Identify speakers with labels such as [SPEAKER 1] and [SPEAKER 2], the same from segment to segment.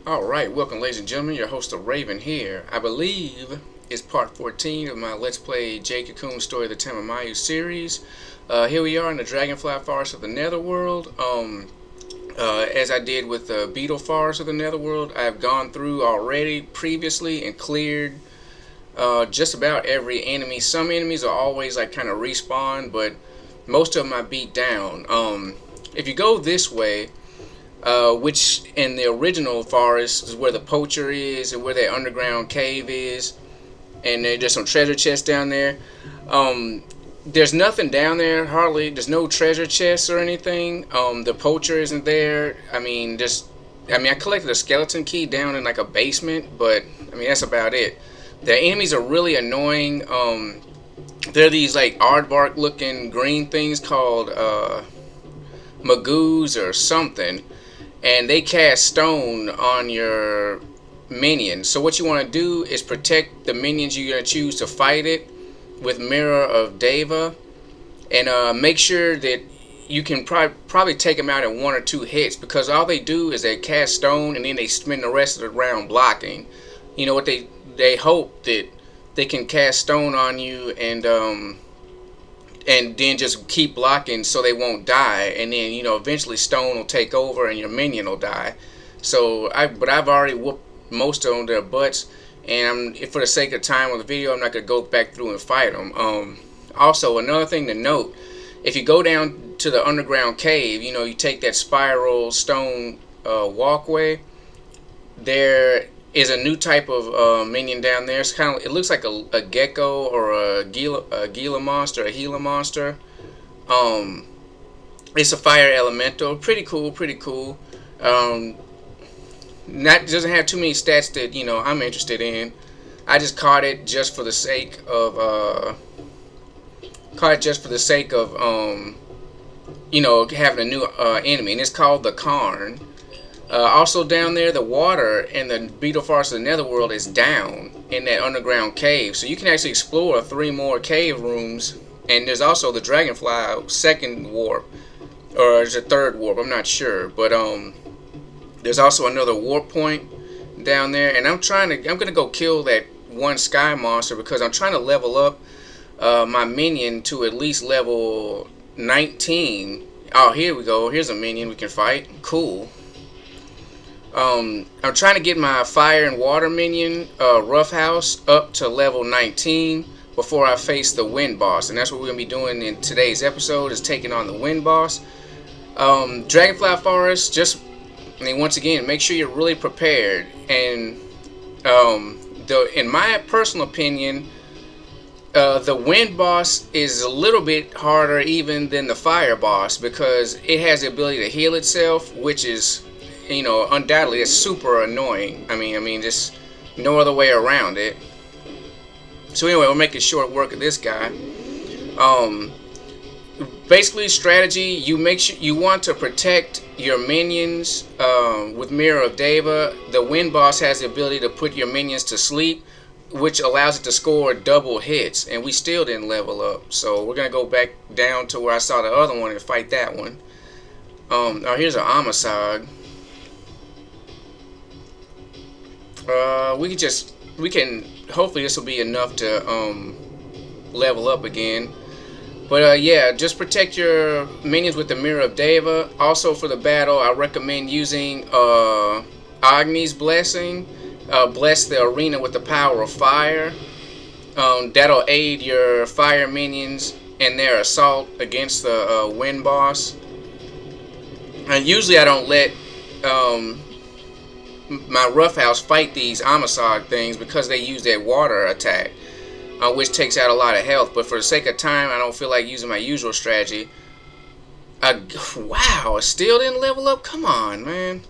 [SPEAKER 1] Alright, welcome ladies and gentlemen, your host of Raven here. I believe it's part 14 of my Let's Play Jade Cocoon Story of the Tamamayu series. Here we are in the Dragonfly Forest of the Netherworld. As I did with the Beetle Forest of the Netherworld, I've gone through already previously and cleared just about every enemy. Some enemies are always like kind of respawn, but most of them I beat down. If you go this way, which in the original forest is where the poacher is and where that underground cave is, and there's some treasure chests down there. There's nothing down there, hardly. There's no treasure chests or anything. The poacher isn't there. I collected a skeleton key down in like a basement, but I mean that's about it. The enemies are really annoying. They're these like aardvark looking green things called magoos or something, and they cast stone on your minions. So what you want to do is protect the minions you're going to choose to fight it with Mirror of Deva, and make sure that you can probably take them out in 1 or 2 hits, because all they do is they cast stone and then they spend the rest of the round blocking. You know what, they hope that they can cast stone on you and then just keep blocking so they won't die, and then eventually stone will take over and your minion will die. So I've already whooped most of them their butts, and for the sake of time of the video I'm not gonna go back through and fight them. Also, another thing to note, if you go down to the underground cave, you take that spiral stone walkway, there is a new type of minion down there. It looks like a gecko or a Gila monster, a Gila monster. It's a fire elemental. Pretty cool. Doesn't have too many stats that I'm interested in. I just caught it just for the sake of having a new enemy, and it's called the Karn. Also down there, the water in the Beetle Forest of the Netherworld is down in that underground cave, so you can actually explore 3 more cave rooms. And there's also the Dragonfly second warp, or is it third warp, I'm not sure, but there's also another warp point down there, and I'm gonna go kill that one sky monster because I'm trying to level up my minion to at least level 19. Oh, here we go. Here's a minion we can fight. Cool. I'm trying to get my fire and water minion, Roughhouse, up to level 19 before I face the wind boss, and that's what we're going to be doing in today's episode, is taking on the wind boss. Dragonfly Forest, once again, make sure you're really prepared, and in my personal opinion, the wind boss is a little bit harder even than the fire boss, because it has the ability to heal itself, which is undoubtedly it's super annoying. I mean, just no other way around it. So anyway, we're making short work of this guy. Basically, strategy: you want to protect your minions with Mirror of Deva. The wind boss has the ability to put your minions to sleep, which allows it to score double hits, and we still didn't level up. So we're gonna go back down to where I saw the other one and fight that one. Here's an Amasag. Hopefully this will be enough to level up again. But yeah, just protect your minions with the Mirror of Deva. Also for the battle, I recommend using Agni's Blessing. Bless the arena with the power of fire. That'll aid your fire minions in their assault against the wind boss. And usually I don't let my Roughhouse fight these Amasag things because they use that water attack, which takes out a lot of health. But for the sake of time, I don't feel like using my usual strategy. Wow, I still didn't level up? Come on, man.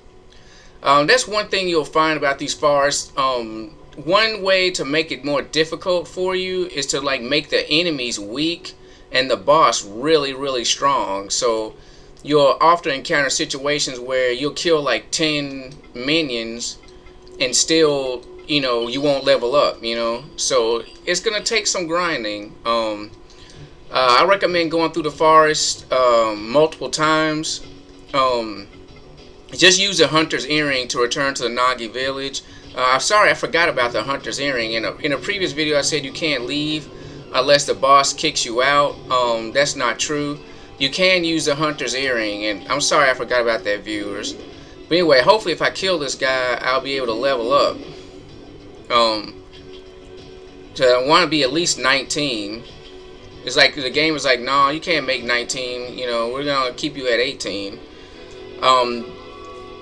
[SPEAKER 1] That's one thing you'll find about these forests. One way to make it more difficult for you is to make the enemies weak and the boss really strong. So you'll often encounter situations where you'll kill like 10 minions and still, you won't level up, So it's going to take some grinding. I recommend going through the forest multiple times. Just use the Hunter's Earring to return to the Nagi village. I'm sorry, I forgot about the Hunter's Earring. In a previous video, I said you can't leave unless the boss kicks you out. That's not true. You can use the Hunter's Earring, and I'm sorry I forgot about that, viewers. But anyway, hopefully if I kill this guy, I'll be able to level up. So I want to be at least 19. It's like the game was like, no, you can't make 19. You know, we're gonna keep you at 18.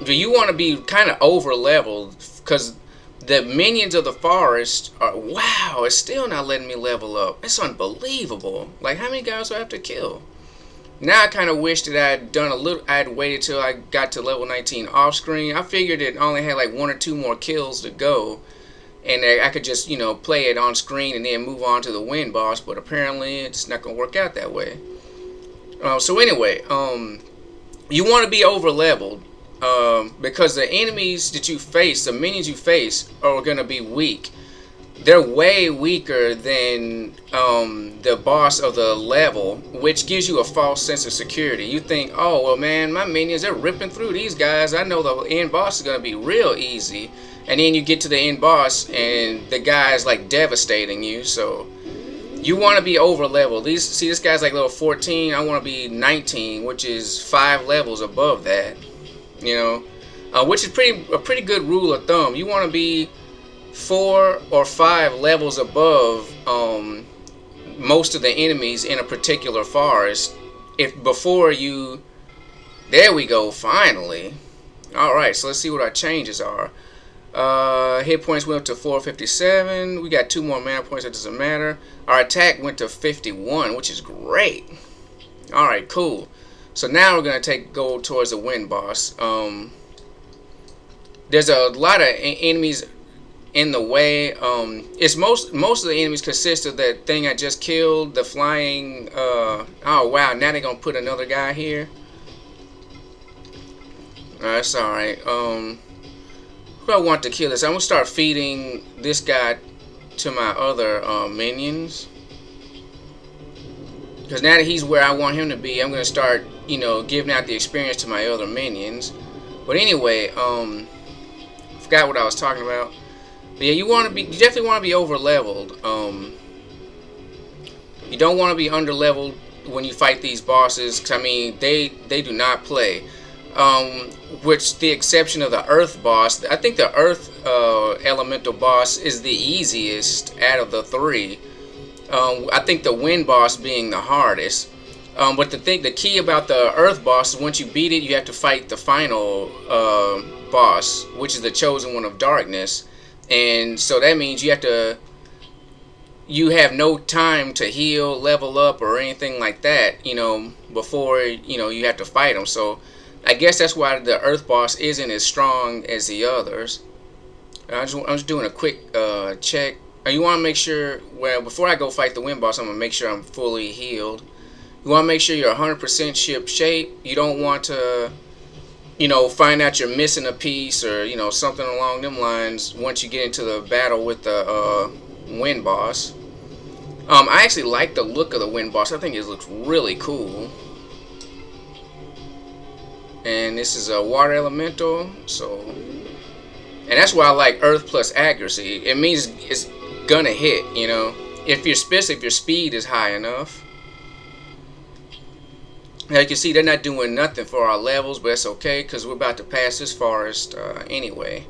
[SPEAKER 1] Do you want to be kind of over leveled? Because the minions of the forest are, wow, it's still not letting me level up. It's unbelievable. Like, how many guys do I have to kill? Now I kind of wish that I'd waited till I got to level 19 off screen. I figured it only had like 1 or 2 more kills to go, and I could just, you know, play it on screen and then move on to the win boss. But apparently it's not gonna work out that way. So anyway, you want to be over leveled. Because the enemies that you face, the minions you face, are going to be weak. They're way weaker than the boss of the level, which gives you a false sense of security. You think, oh, well, man, my minions, they're ripping through these guys. I know the end boss is going to be real easy. And then you get to the end boss, and the guy's, like, devastating you. So you want to be over leveled. See, this guy's, like, level 14. I want to be 19, which is 5 levels above that. You know, which is a pretty good rule of thumb. You want to be 4 or 5 levels above most of the enemies in a particular forest. Before you, there we go. Finally, all right. So let's see what our changes are. Hit points went up to 457. We got 2 more mana points. That doesn't matter. Our attack went to 51, which is great. All right, cool. So now we're gonna go towards the win boss. There's a lot of enemies in the way. It's most of the enemies consist of that thing I just killed, the flying. Oh wow! Now they're gonna put another guy here. That's all right. Who do I want to kill this? I'm gonna start feeding this guy to my other minions. Because now that he's where I want him to be, I'm going to start, you know, giving out the experience to my other minions. But anyway, forgot what I was talking about. But yeah, you definitely want to be over leveled. You don't want to be under leveled when you fight these bosses. 'Cause, I mean, they do not play. Which the exception of the Earth boss. I think the Earth elemental boss is the easiest out of the 3. I think the wind boss being the hardest. But the key about the Earth boss is once you beat it, you have to fight the final boss, which is the Chosen One of Darkness. And so that means you have no time to heal, level up, or anything like that, you know, before, you know, you have to fight them. So I guess that's why the Earth boss isn't as strong as the others. I'm just doing a quick check. You want to make sure, well, before I go fight the wind boss, I'm going to make sure I'm fully healed. You want to make sure you're 100% ship shape. You don't want to, you know, find out you're missing a piece or, you know, something along them lines once you get into the battle with the wind boss. I actually like the look of the wind boss. I think it looks really cool. And this is a water elemental, so, and that's why I like Earth plus accuracy. It means it's gonna hit, you know, if your speed is high enough. Now you can see they're not doing nothing for our levels, but it's okay because we're about to pass this forest anyway.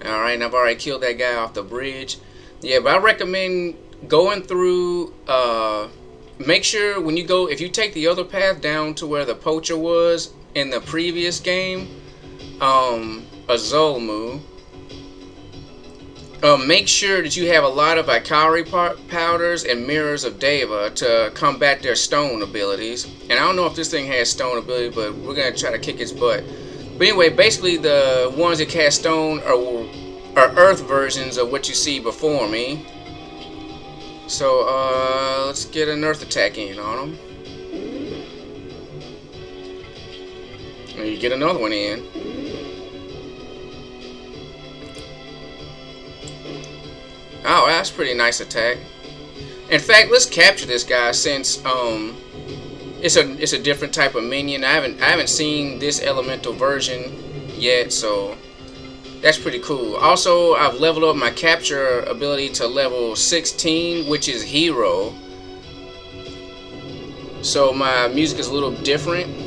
[SPEAKER 1] Alright, and I've already killed that guy off the bridge. Yeah, but I recommend going through, make sure when you go, if you take the other path down to where the poacher was in the previous game, Azulmu, make sure that you have a lot of Ikari powders and mirrors of Deva to combat their stone abilities. And I don't know if this thing has stone ability, but we're going to try to kick its butt. But anyway, basically the ones that cast stone are earth versions of what you see before me. So let's get an earth attack in on them. And you get another one in. Oh, that's a pretty nice attack. In fact, let's capture this guy since it's a different type of minion. I haven't seen this elemental version yet, so that's pretty cool. Also, I've leveled up my capture ability to level 16, which is hero. So my music is a little different.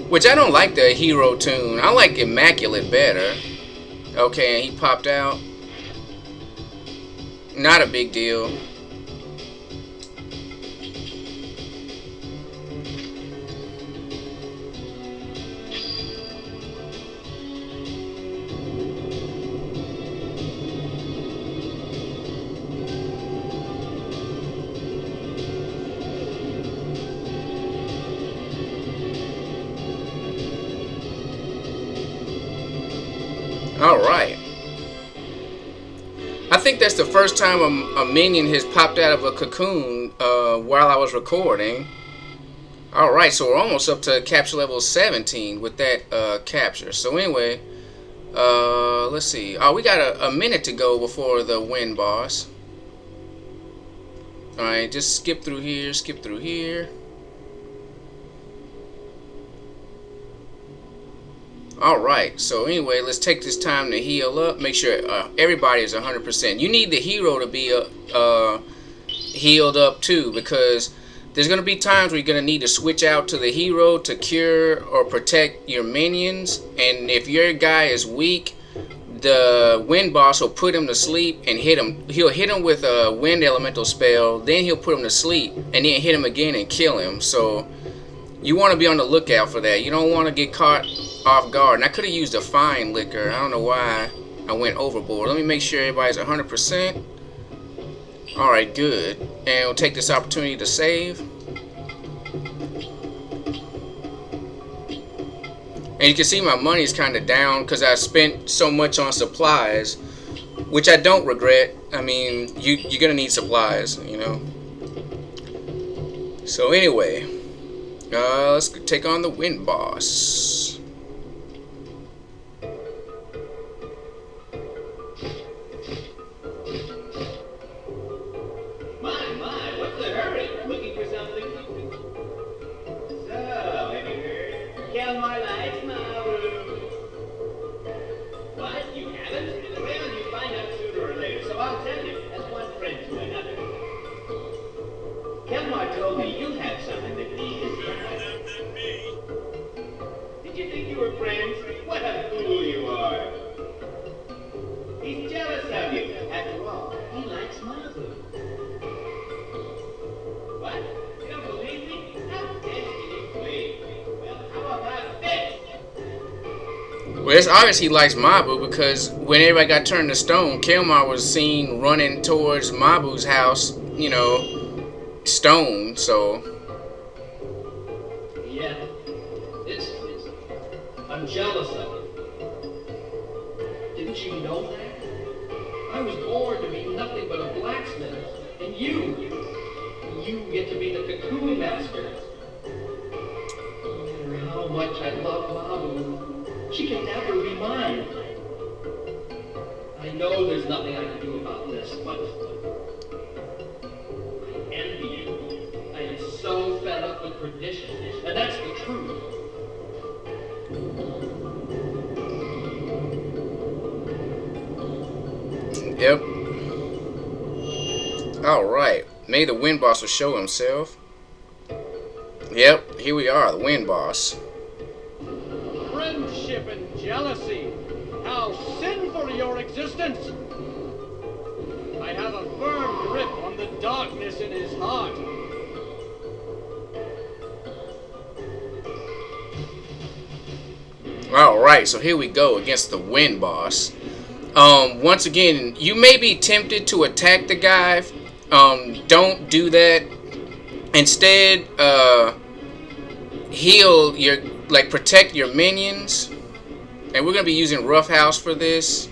[SPEAKER 1] Which I don't like the hero tune. I like Immaculate better. Okay, and he popped out. Not a big deal. Alright. I think that's the first time a minion has popped out of a cocoon while I was recording. Alright, so we're almost up to capture level 17 with that capture. So anyway, let's see. Oh, we got a minute to go before the win boss. Alright, just skip through here, skip through here. Alright, so anyway, let's take this time to heal up. Make sure everybody is 100%. You need the hero to be healed up too, because there's going to be times where you're going to need to switch out to the hero to cure or protect your minions. And if your guy is weak, the wind boss will put him to sleep and hit him. He'll hit him with a wind elemental spell, then he'll put him to sleep, and then hit him again and kill him. So you want to be on the lookout for that. You don't want to get caught off guard. And I could have used a fine liquor. I don't know why I went overboard. Let me make sure everybody's 100%. Alright, good. And we'll take this opportunity to save. And you can see my money's kind of down because I spent so much on supplies, which I don't regret. I mean, you're going to need supplies, you know. So anyway, let's take on the wind boss.
[SPEAKER 2] Told me you had something that needed. Did you think you were friends? What a fool you are. He's jealous of you. After all, he likes Mabu. What? You don't believe me? How dead can you believe? Well, how about this?
[SPEAKER 1] Well, it's obvious he likes Mabu because when everybody got turned to stone, Kelmar was seen running towards Mabu's house, you know, stone, so
[SPEAKER 2] yeah, I'm jealous of it. Didn't you know that? I was born to be nothing but a blacksmith, and you get to be the cocoon master. No matter how much I love Mabu, she can never be mine. I know there's nothing I can do about this, but so fed up with tradition, and that's the truth.
[SPEAKER 1] Yep. Alright. May the wind boss will show himself. Yep, here we are, the wind boss.
[SPEAKER 3] Friendship and jealousy, how sinful your existence! I have a firm grip on the darkness in his heart.
[SPEAKER 1] Alright, so here we go against the wind boss. Once again, you may be tempted to attack the guy. Don't do that. Instead, heal your, protect your minions. And we're going to be using Rough House for this.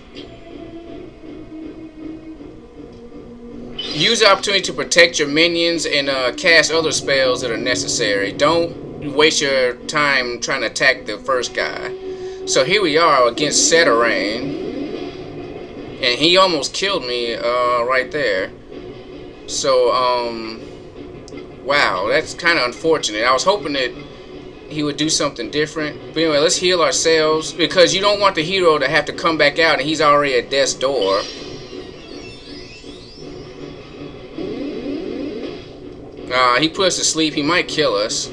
[SPEAKER 1] Use the opportunity to protect your minions and cast other spells that are necessary. Don't waste your time trying to attack the first guy. So here we are against Seterain, and he almost killed me right there. So wow, that's kind of unfortunate. I was hoping that he would do something different. But anyway, let's heal ourselves, because you don't want the hero to have to come back out and he's already at death's door. He put us to sleep. He might kill us.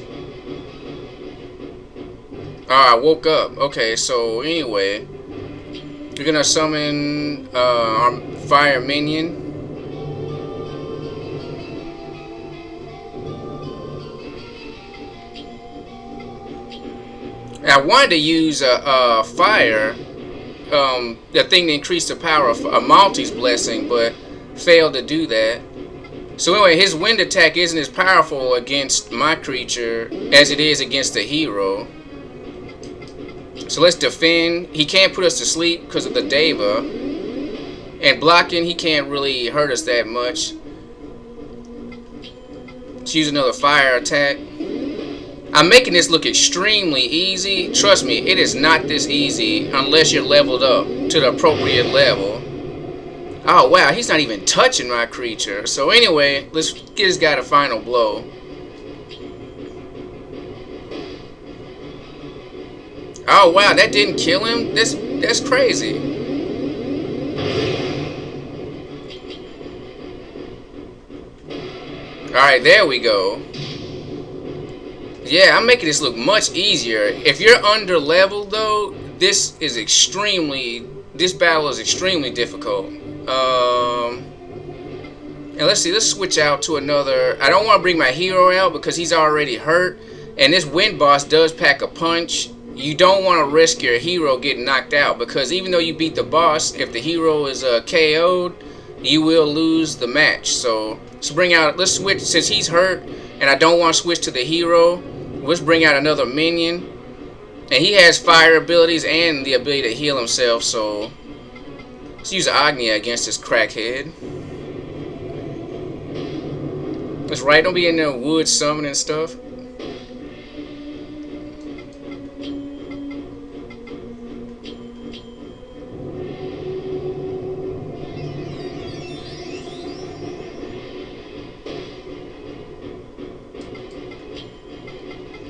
[SPEAKER 1] I woke up. Okay, so anyway, we're gonna summon our fire minion. I wanted to use a fire, the thing to increase the power of a Maltese blessing, but failed to do that. So anyway, his wind attack isn't as powerful against my creature as it is against the hero. So let's defend. He can't put us to sleep because of the Deva. And blocking, he can't really hurt us that much. Let's use another fire attack. I'm making this look extremely easy. Trust me, it is not this easy unless you're leveled up to the appropriate level. Oh wow, he's not even touching my creature. So anyway, let's get this guy the final blow. Oh wow, that didn't kill him? That's crazy. Alright, there we go. Yeah, I'm making this look much easier. If you're under leveled though, this battle is extremely difficult. And let's see, let's switch out to another. I don't want to bring my hero out because he's already hurt. And this wind boss does pack a punch. You don't want to risk your hero getting knocked out, because even though you beat the boss, if the hero is KO'd, you will lose the match. So let's switch, since he's hurt and I don't want to switch to the hero, let's bring out another minion. And he has fire abilities and the ability to heal himself, so let's use Agnya against this crackhead. That's right, don't be in there wood summoning stuff.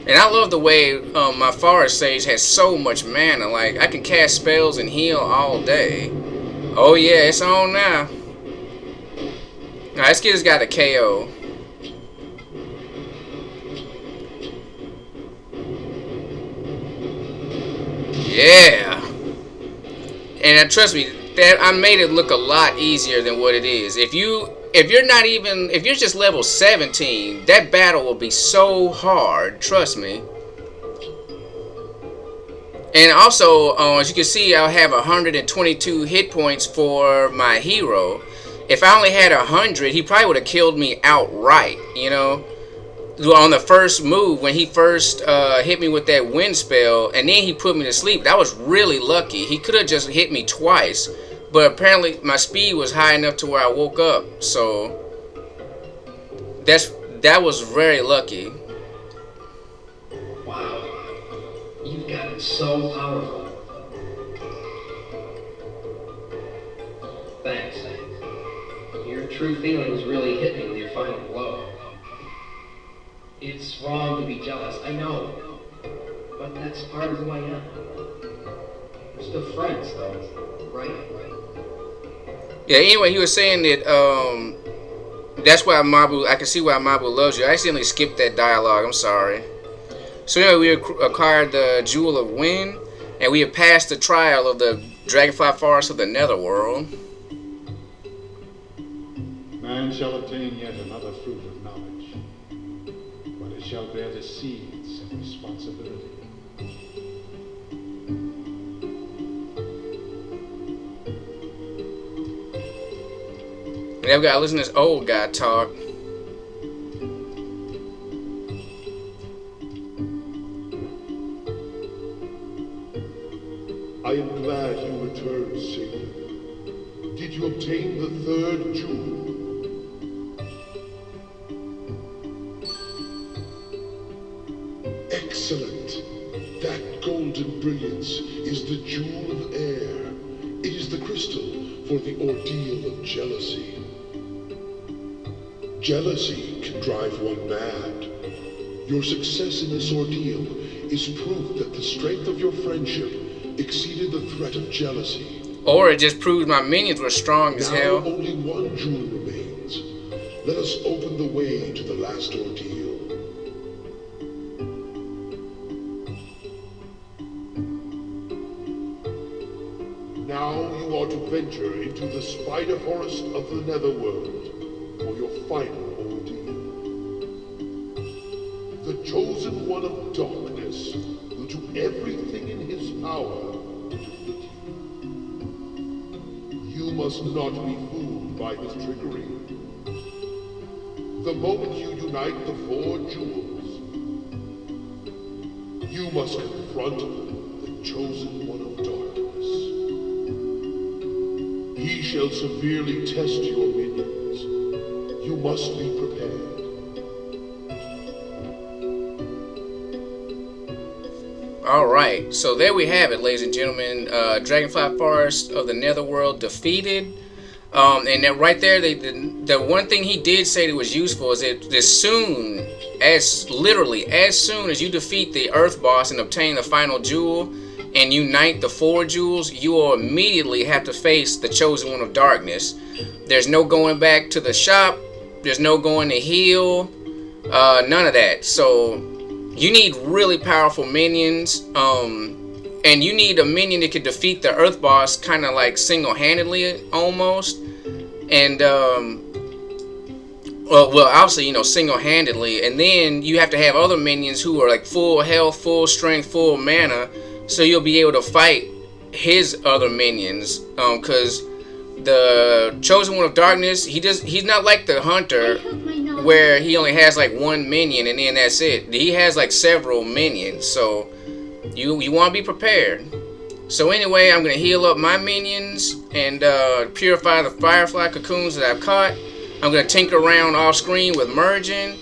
[SPEAKER 1] And I love the way my Forest Sage has so much mana. Like, I can cast spells and heal all day. Oh yeah, it's on now. Alright, let's get this guy to KO. Yeah. And trust me, that I made it look a lot easier than what it is. If you're just level 17, that battle will be so hard, trust me. And also, as you can see, I have 122 hit points for my hero. If I only had 100, he probably would have killed me outright, you know. On the first move, when he first hit me with that wind spell, and then he put me to sleep, that was really lucky. He could have just hit me twice, but apparently my speed was high enough to where I woke up. So that was very lucky.
[SPEAKER 2] Wow, you've got it so powerful. Thanks. Your true feelings really hit me with your final blow. It's wrong to be jealous, I know. But that's part of who I am. We're still friends, though, right?
[SPEAKER 1] Yeah, anyway, he was saying that that's why Mabu, I can see why Mabu loves you. I accidentally skipped that dialogue, I'm sorry. So anyway, we acquired the Jewel of Wind, and we have passed the trial of the Dragonfly Forest of the Netherworld.
[SPEAKER 4] Man shall obtain yet another fruit of knowledge, but it shall bear the seeds of responsibility.
[SPEAKER 1] And then we gotta listen to this old guy talk.
[SPEAKER 5] I am glad you returned safely. Did you obtain the third jewel? Excellent. That gold golden brilliance is the jewel of air. It is the crystal for the ordeal of jealousy. Jealousy can drive one mad. Your success in this ordeal is proof that the strength of your friendship exceeded the threat of jealousy.
[SPEAKER 1] Or it just proves my minions were strong as
[SPEAKER 5] Now
[SPEAKER 1] hell.
[SPEAKER 5] only one jewel remains. Let us open the way to the last ordeal. Now you are to venture into the spider forest of the netherworld for your final ordeal. The chosen one of darkness will do everything in his power to defeat you. You must not be fooled by his trickery. The moment you unite the 4 jewels, you must confront the chosen one of darkness. He shall severely test your minions. You must be prepared.
[SPEAKER 1] Alright, so there we have it, ladies and gentlemen. Dragonfly Forest of the Netherworld defeated. And then right there, the one thing he did say that was useful is that literally as soon as you defeat the Earth boss and obtain the final jewel and unite the 4 jewels, you will immediately have to face the chosen one of darkness. There's no going back to the shop. There's no going to heal. None of that. So you need really powerful minions. And you need a minion that can defeat the Earth boss kind of like single-handedly almost. And well, obviously, you know, single-handedly. And then you have to have other minions who are like full health, full strength, full mana, so you'll be able to fight his other minions. Because the chosen one of darkness, he's not like the hunter where he only has like 1 minion and then that's it. He has like several minions, so you want to be prepared. So anyway, I'm going to heal up my minions and purify the firefly cocoons that I've caught. I'm going to tinker around off screen with merging.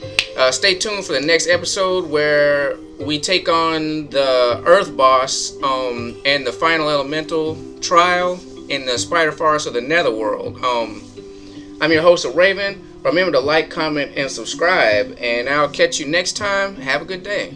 [SPEAKER 1] Stay tuned for the next episode where we take on the Earth boss and the final elemental trial in the spider forest of the Netherworld. I'm your host, Raven. Remember to like, comment, and subscribe, and I'll catch you next time. Have a good day.